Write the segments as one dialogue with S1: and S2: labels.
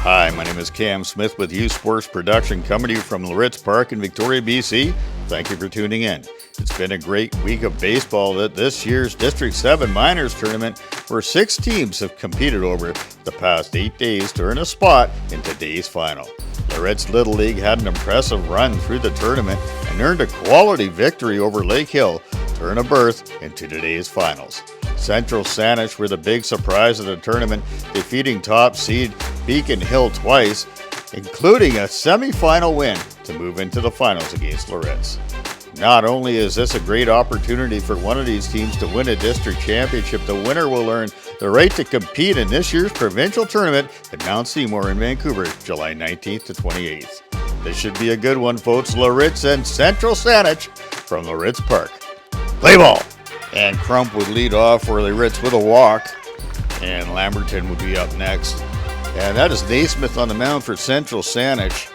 S1: Hi, my name is Cam Smith with Youth Sports Production, coming to you from Layritz Park in Victoria, BC. Thank you for tuning in. It's been a great week of baseball at this year's District 7 Minors Tournament, where 6 teams have competed over the past 8 days to earn a spot in today's final. Layritz Little League had an impressive run through the tournament and earned a quality victory over Lakehill to earn a berth into today's finals. Central Saanich were the big surprise of the tournament, defeating top seed Beacon Hill twice, including a semi-final win to move into the finals against Layritz. Not only is this a great opportunity for one of these teams to win a district championship, the winner will earn the right to compete in this year's provincial tournament at Mount Seymour in Vancouver, July 19th to 28th. This should be a good one, folks. Layritz and Central Saanich from Layritz Park. Play ball! And Crump would lead off for Layritz with a walk, and Lamberton would be up next. And that is Naismith on the mound for Central Saanich.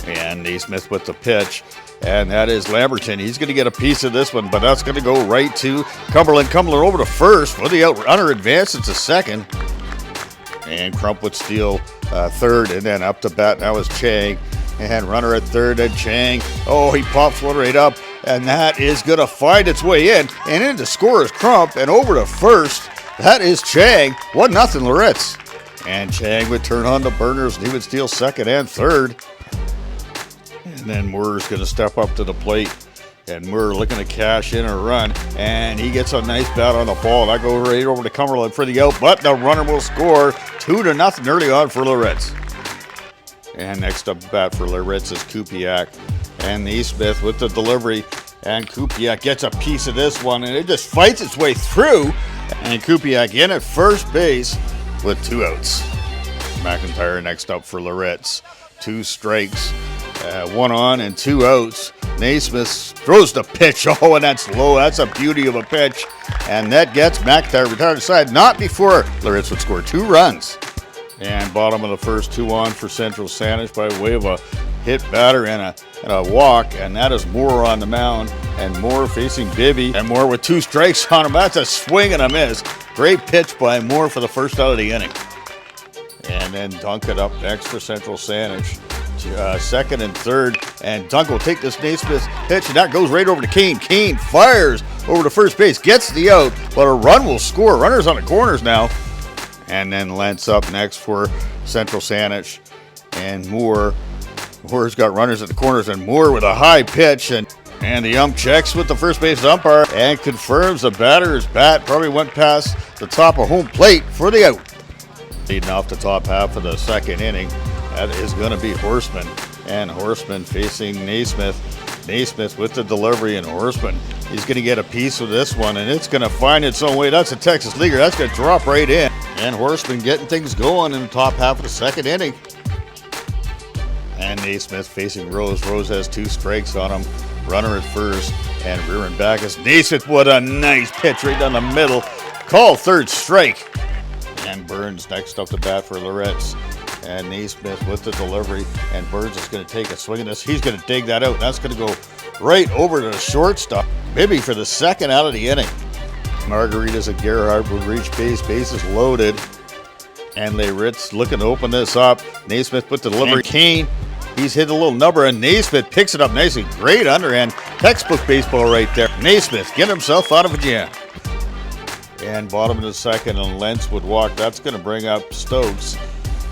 S1: And Naismith with the pitch. And that is Lamberton. He's going to get a piece of this one, but that's going to go right to Cumberland. Cumberland over to first for the out runner, advances to second. And Crump would steal third, and then up to bat now is Chang. And runner at third, and Chang. Oh, he pops one right up, and that is going to find its way in. And in to score is Crump, and over to first. That is Chang. 1-0 Layritz. And Chang would turn on the burners, and he would steal second and third. And then Moore's going to step up to the plate. And Moore looking to cash in a run. And he gets a nice bat on the ball. That goes right over to Cumberland for the out. But the runner will score 2-0 early on for Layritz. And next up bat for Layritz is Kupiak. And Naismith with the delivery. And Kupiak gets a piece of this one. And it just fights its way through. And Kupiak in at first base with 2 outs. McIntyre next up for Layritz. 2 strikes, 1 on and 2 outs. Naismith throws the pitch. Oh, and that's low. That's a beauty of a pitch. And that gets McIntyre retired aside. Not before Layritz would score 2 runs. And bottom of the first, 2 on for Central Saanich by way of a hit batter and a walk. And that is Moore on the mound. And Moore facing Bibby. And Moore with 2 strikes on him. That's a swing and a miss. Great pitch by Moore for the first out of the inning. And then Dunk it up next for Central Saanich. Second and third. And Dunk will take this Naismith pitch, and that goes right over to Kane. Kane fires over to first base, gets the out, but a run will score. Runners on the corners now. And then Lentz up next for Central Saanich. And Moore's got runners at the corners, and Moore with a high pitch. And the ump checks with the first base umpire and confirms the batter's bat probably went past the top of home plate for the out. Leading off the top half of the second inning, that is going to be Horseman. And Horseman facing Naismith. Naismith with the delivery, and Horseman, he's going to get a piece of this one, and it's going to find its own way. That's a Texas leaguer. That's going to drop right in. And Horseman getting things going in the top half of the second inning. And Naismith facing Rose. Rose has 2 strikes on him. Runner at first, and rearing back is Naismith. What a nice pitch right down the middle. Call third strike. And Burns next up to bat for Layritz. And Naismith with the delivery, and Burns is going to take a swing at this. He's going to dig that out. That's going to go right over to the shortstop. Bibby for the second out of the inning. Margaritas and Gerhardt would reach base. Base is loaded. And Layritz looking to open this up. Naismith with the delivery. And Kane, he's hit a little number, and Naismith picks it up nicely. Great underhand. Textbook baseball right there. Naismith getting himself out of a jam. And bottom of the second, and Lentz would walk. That's going to bring up Stokes.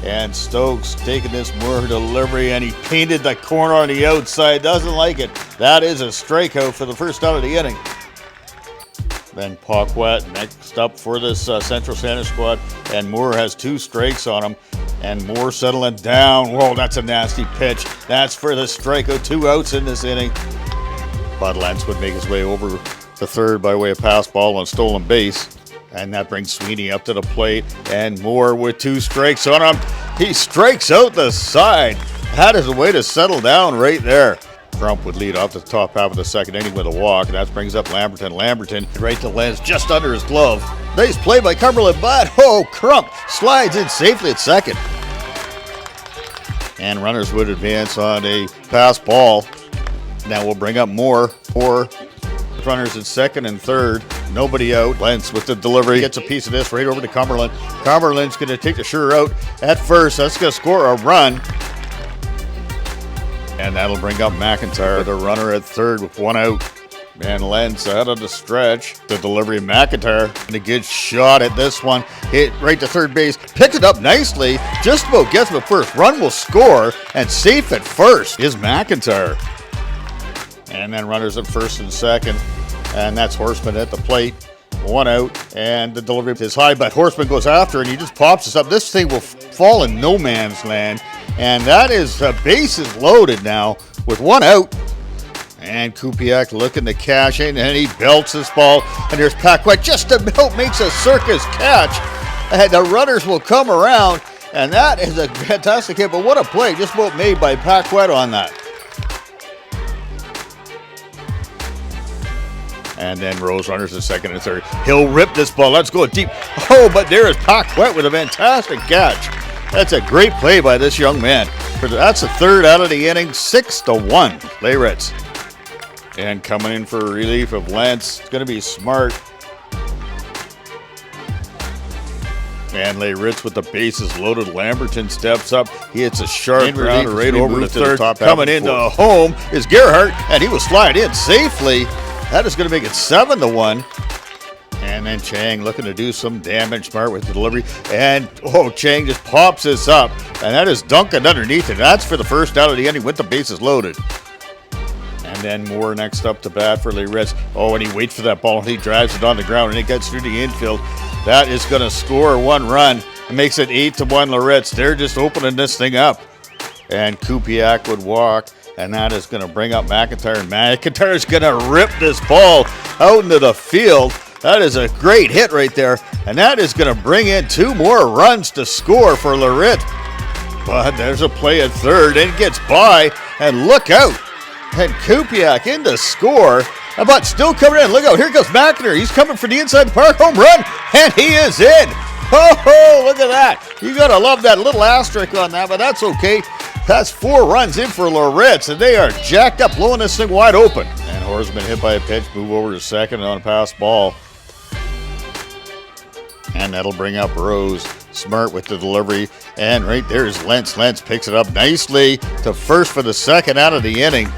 S1: And Stokes taking this Moore delivery, and he painted the corner on the outside. Doesn't like it. That is a strikeout for the first out of the inning. Then Paquette next up for this Central Saanich squad. And Moore has 2 strikes on him. And Moore settling down. Whoa, that's a nasty pitch. That's for the strikeout. 2 outs in this inning. Bud Lentz would make his way over to third by way of pass ball on stolen base. And that brings Sweeney up to the plate. And Moore with 2 strikes on him. He strikes out the side. That is a way to settle down right there. Crump would lead off the top half of the second inning with a walk. And that brings up Lamberton. Lamberton right to Lentz just under his glove. Nice play by Cumberland, but Crump slides in safely at second. And runners would advance on a pass ball. Now we'll bring up Moore for runners at second and third. Nobody out. Lentz with the delivery. Gets a piece of this right over to Cumberland. Cumberland's going to take the sure out at first. That's going to score a run. And that'll bring up McIntyre, the runner at third with one out. And Lentz out of the stretch. The delivery of McIntyre. And a good shot at this one. Hit right to third base. Picked it up nicely. Just about gets him at first. Run will score. And safe at first is McIntyre. And then runners at first and second. And that's Horseman at the plate. One out. And the delivery is high. But Horseman goes after and he just pops this up. This thing will fall in no man's land. And that is bases loaded now with one out. And Kupiak looking to cash in, and he belts this ball. And there's Paquette just about makes a circus catch. And the runners will come around, and that is a fantastic hit. But what a play, just about made by Paquette on that. And then Rose runners at second and third. He'll rip this ball. Let's go deep. Oh, but there is Paquette with a fantastic catch. That's a great play by this young man. That's the third out of the inning, 6-1. Layritz. And coming in for relief of Lentz, it's going to be Smart. And Layritz with the bases loaded. Lamberton steps up. He hits a sharp grounder right over to third. Coming into home is Gerhardt, and he will slide in safely. That is going to make it 7-1. And then Chang looking to do some damage. Smart with the delivery. And, Chang just pops this up. And that is Duncan underneath it. That's for the first out of the inning with the bases loaded. And then Moore next up to bat for Layritz. And he waits for that ball. He drives it on the ground, and it gets through the infield. That is going to score one run. It makes it 8-1 Layritz. They're just opening this thing up. And Kupiak would walk, and that is going to bring up McIntyre. And McIntyre is going to rip this ball out into the field. That is a great hit right there. And that is going to bring in two more runs to score for Layritz. But there's a play at third, and it gets by, and look out. And Kupiak in to score. But still coming in. Look out. Here goes McIntyre. He's coming for the inside the park home run. And he is in. Look at that. You got to love that little asterisk on that, but that's okay. That's 4 runs in for Layritz, and they are jacked up, blowing this thing wide open. And Horseman hit by a pitch, move over to second on a pass ball. And that'll bring up Rose. Smart with the delivery. And right there is Lentz. Lentz picks it up nicely to first for the second out of the inning.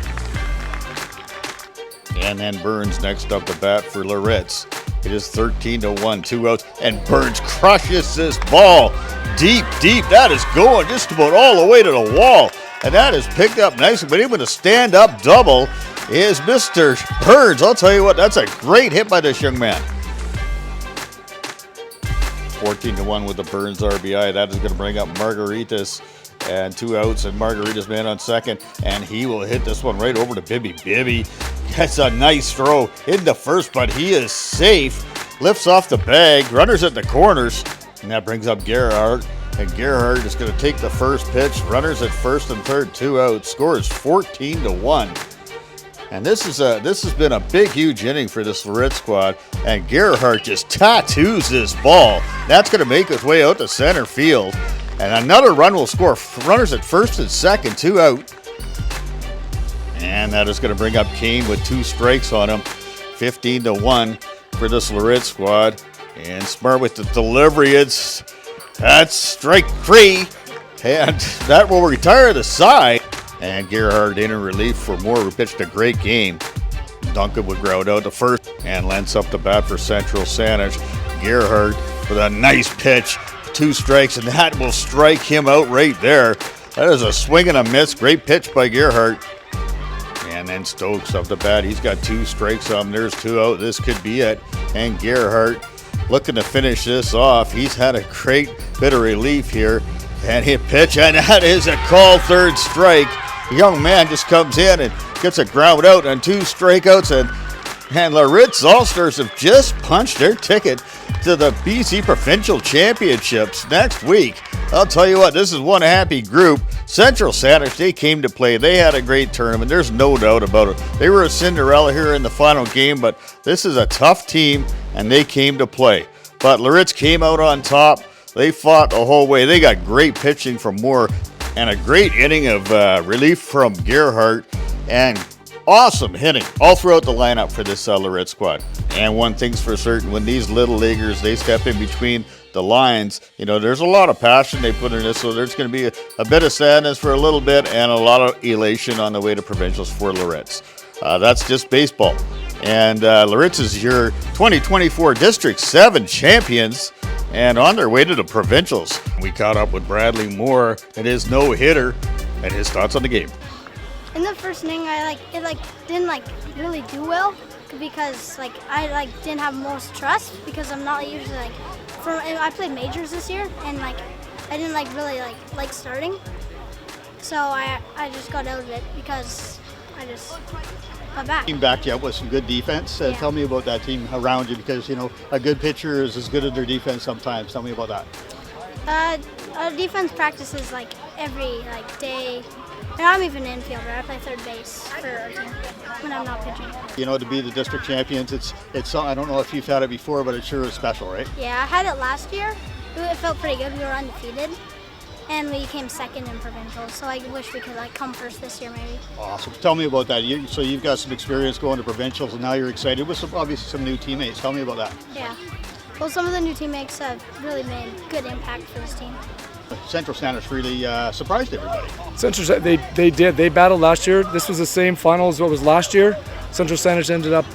S1: And then Burns next up to bat for Layritz. It is 13-1, 2 outs. And Burns crushes this ball deep. That is going just about all the way to the wall. And that is picked up nicely. But even a stand-up double is Mr. Burns. I'll tell you what, that's a great hit by this young man. 14-1 with the Burns RBI. That is going to bring up Margaritas. And 2 outs, and Margaritas man on second. And he will hit this one right over to Bibby. Bibby gets a nice throw into first, but he is safe. Lifts off the bag. Runners at the corners. And that brings up Gerhardt. And Gerhardt is going to take the first pitch. Runners at first and third, 2 outs. Scores 14-1. And this has been a big, huge inning for this Layritz squad. And Gerhardt just tattoos this ball. That's going to make its way out to center field. And another run will score. Runners at first and second, 2 out. And that is going to bring up Kane with 2 strikes on him. 15-1 for this Layritz squad. And Smart with the delivery. That's strike 3. And that will retire the side. And Gerhardt in relief for Moore, who pitched a great game. Duncan would ground out to first. And Lentz up the bat for Central Saanich. Gerhardt with a nice pitch. 2 strikes, and that will strike him out right there. That is a swing and a miss. Great pitch by Gerhardt. And then Stokes up the bat. He's got 2 strikes on him. There's 2 out. This could be it. And Gerhardt looking to finish this off. He's had a great bit of relief here. And hit pitch, and that is a called third strike. The young man just comes in and gets a ground out and 2 strikeouts. And Layritz All-Stars have just punched their ticket to the BC Provincial Championships next week. I'll tell you what, this is one happy group. Central Saanich, they came to play. They had a great tournament. There's no doubt about it. They were a Cinderella here in the final game, but this is a tough team, and they came to play. But Layritz came out on top. They fought the whole way. They got great pitching from Moore and a great inning of relief from Gerhardt. And awesome hitting all throughout the lineup for this Layritz squad. And one thing's for certain, when these little leaguers, they step in between the lines, there's a lot of passion they put in this, so there's going to be a bit of sadness for a little bit and a lot of elation on the way to provincials for Layritz. That's just baseball. And Layritz is your 2024 District 7 champions and on their way to the provincials. We caught up with Bradley Moore and his no-hitter and his thoughts on the game.
S2: In the first inning, I didn't really do well because I didn't have most trust because I'm not usually I played majors this year and I didn't really like starting, so I just got out of it because I just got back.
S3: Team backed you up with some good defense. Tell me about that team around you, because a good pitcher is as good as their defense sometimes. Tell me about that.
S2: Defense practices every day. And I'm even an infielder. I play third base for our team when I'm not pitching.
S3: To be the district champions, it's I don't know if you've had it before, but it sure is special, right?
S2: Yeah, I had it last year. It felt pretty good. We were undefeated, and we came second in provincial. So I wish we could come first this year, maybe.
S3: Awesome. Tell me about that. So you've got some experience going to provincials, and now you're excited with obviously some new teammates. Tell me about that.
S2: Yeah. Well, some of the new teammates have really made good impact for this team.
S3: Central Saanich really surprised everybody.
S4: Central, they did. They battled last year. This was the same final as what was last year. Central Saanich ended up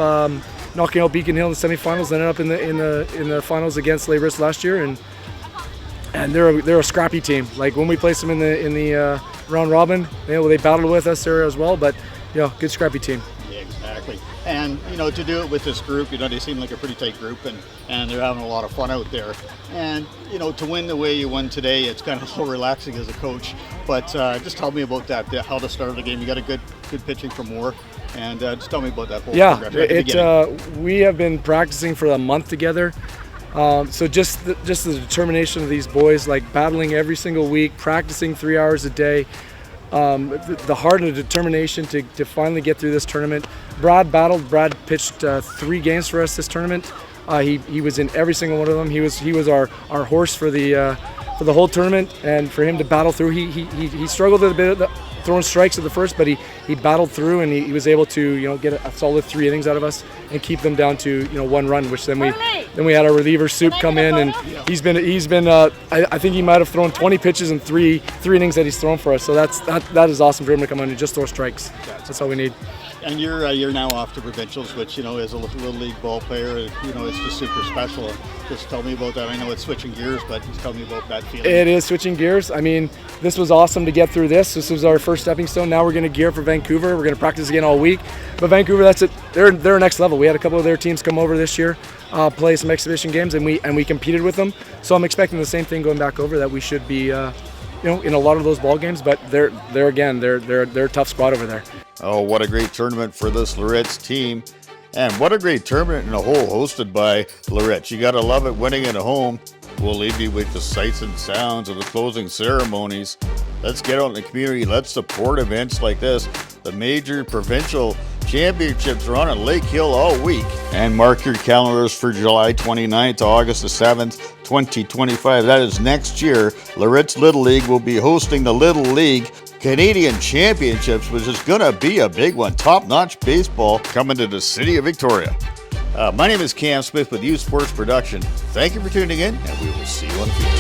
S4: knocking out Beacon Hill in the semifinals. Ended up in the finals against Layritz last year, and they're a scrappy team. When we placed them in the round robin, they battled with us there as well. But good scrappy team.
S3: Yeah, exactly. And to do it with this group, they seem like a pretty tight group, and they're having a lot of fun out there. And to win the way you won today, it's kind of so relaxing as a coach. But just tell me about that. How the start of the game. You got a good pitching from Moore, and just tell me about that whole progression.
S4: We have been practicing for a month together. So just the determination of these boys, battling every single week, practicing 3 hours a day. The heart and the determination to finally get through this tournament. Brad pitched 3 games for us this tournament. He was in every single one of them. He was our horse for the whole tournament, and for him to battle through, he struggled a bit throwing strikes at the first, but he battled through, and he was able to get a solid 3 innings out of us and keep them down to 1 run, which then we had our reliever Soup come in, and he's been I think he might have thrown 20 pitches in three innings that he's thrown for us. So that is awesome for him to come in and just throw strikes. That's all we need.
S3: And you're now off to provincials, which as a little league ball player, it's just super special. Just tell me about that. I know it's switching gears, but just tell me about that feeling.
S4: It is switching gears. I mean, this was awesome to get through this. This was our first stepping stone. Now we're going to gear for Vancouver. We're going to practice again all week. But Vancouver, that's it. They're next level. We had a couple of their teams come over this year, play some exhibition games, and we competed with them. So I'm expecting the same thing going back over, that we should be in a lot of those ball games. But they're a tough squad over there.
S1: Oh, what a great tournament for this Layritz team. And what a great tournament in a whole, hosted by Layritz. You got to love it winning at home. We'll leave you with the sights and sounds of the closing ceremonies. Let's get out in the community. Let's support events like this. The major provincial championships are on at Lakehill all week. And mark your calendars for July 29th to August the 7th, 2025. That is next year. Layritz Little League will be hosting the Little League Canadian Championships, which is going to be a big one. Top-notch baseball coming to the city of Victoria. My name is Cam Smith with Youth Sports Production. Thank you for tuning in, and we will see you on the field.